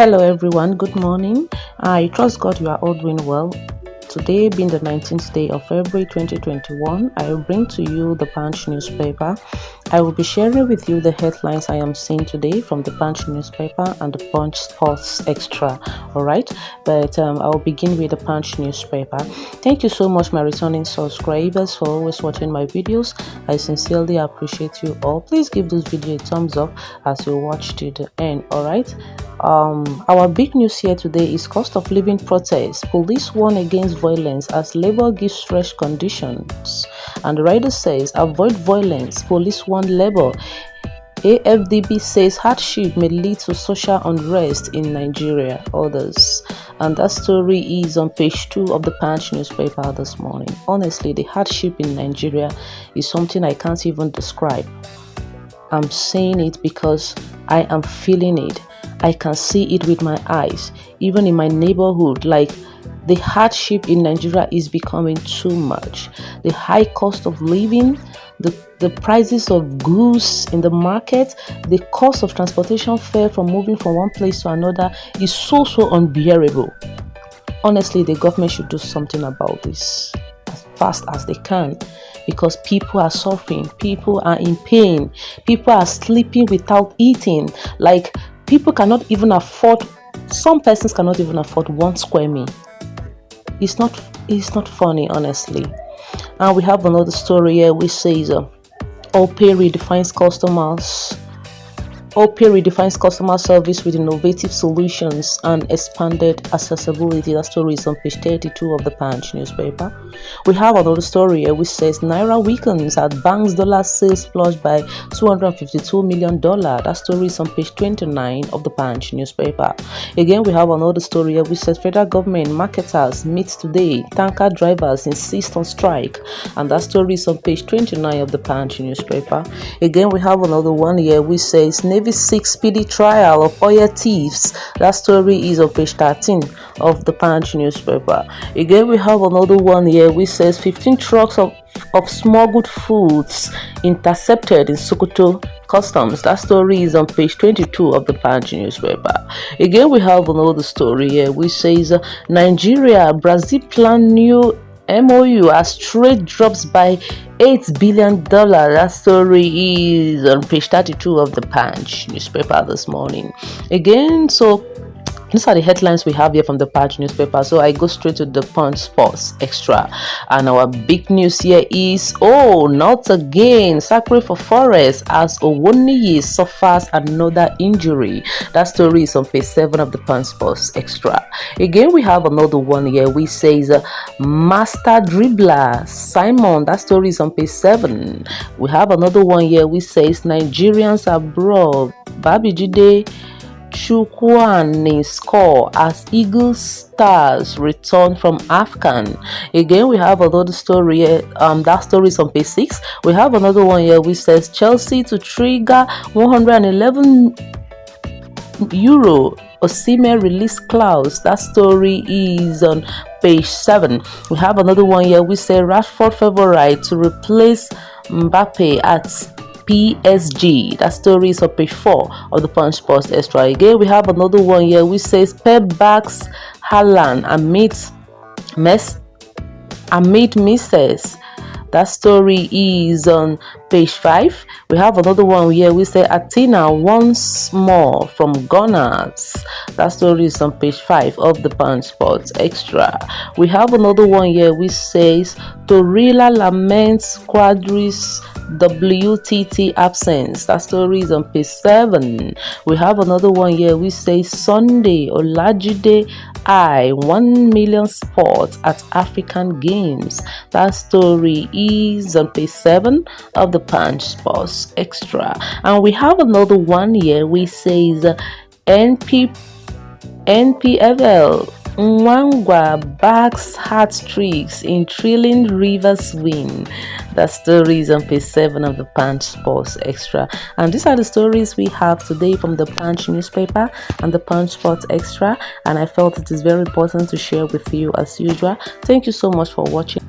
Hello everyone, good morning. I trust God you are all doing well. Today being the 19th day of February 2021, I will bring to you the Punch newspaper. I will be sharing with you the headlines I am seeing today from the Punch newspaper and the Punch Sports Extra. Alright, but I'll begin with the Punch newspaper. Thank you so much, my returning subscribers, for always watching my videos. I sincerely appreciate you all. Please give this video a thumbs up as you watch to the end. Alright. Our big news here today is cost of living protest. Police warn against violence as labor gives fresh conditions. And the writer says, avoid violence. Police warn labor. AFDB says hardship may lead to social unrest in Nigeria. Others. And that story is on page 2 of the Punch newspaper this morning. Honestly, the hardship in Nigeria is something I can't even describe. I'm saying it because I am feeling it. I can see it with my eyes, even in my neighborhood. Like, the hardship in Nigeria is becoming too much. The high cost of living, the prices of goods in the market, the cost of transportation fare from moving from one place to another is so unbearable. Honestly, the government should do something about this as fast as they can, because people are suffering, people are in pain, people are sleeping without eating. Like, people cannot even afford, some persons cannot even afford 1 square meal. It's not funny, honestly. And we have another story here which says Opay redefines customers. Opay redefines customer service with innovative solutions and expanded accessibility. That story is on page 32 of the Punch newspaper. We have another story here which says Naira weakens at bank's dollar sales plunged by $252 million. That story is on page 29 of the Punch newspaper. Again, we have another story here which says federal government marketers meet today. Tanker drivers insist on strike. And that story is on page 29 of the Punch newspaper. Again, we have another one here which says Navy seeks speedy trial of oil thieves. That story is on page 13 of the Punch newspaper. Again, we have another one here which says 15 trucks of smuggled foods intercepted in Sokoto customs. That story is on page 22 of the Punch newspaper. Again, we have another story here which says Nigeria, Brazil plan new MOU as trade drops by $8 billion. That story is on page 32 of the Punch newspaper this morning. Again, so these are the headlines we have here from the Punch newspaper. So I go straight to the Punch Sports Extra. And our big news here is, oh, not again. Sacre for Forest as Owoniyi suffers another injury. That story is on page 7 of the Punch Sports Extra. Again, we have another one here which says Master Dribbler Simon. That story is on page 7. We have another one here which says Nigerians abroad. Babijide Chukwuani score as Eagle Stars return from AFCON. Again, we have another story here. That story is on page 6. We have another one here which says Chelsea to trigger €111 Osimhen release clause. That story is on page 7. We have another one here which says Rashford favorite to replace Mbappe at PSG. That story is on page 4 of the Punch Sports Extra. Again, we have another one here which says Pep backs Haaland amid misses. That story is on page 5. We have another one here we say Athena once more from Gunners. That story is on page 5 of the Punch Sports Extra. We have another one here which says Torilla laments Quadri's WTT absence. That story is on page 7. We have another one here which says Sunday Olajide 1 million sports at African Games. That story is on page 7 of the Punch Sports Extra. And we have another one here which says NPFL Mwangwa backs hat tricks in thrilling Rivers win. That story is on page 7 of the Punch Sports Extra. And these are the stories we have today from the Punch newspaper and the Punch Sports Extra. And I felt it is very important to share with you as usual. Thank you so much for watching.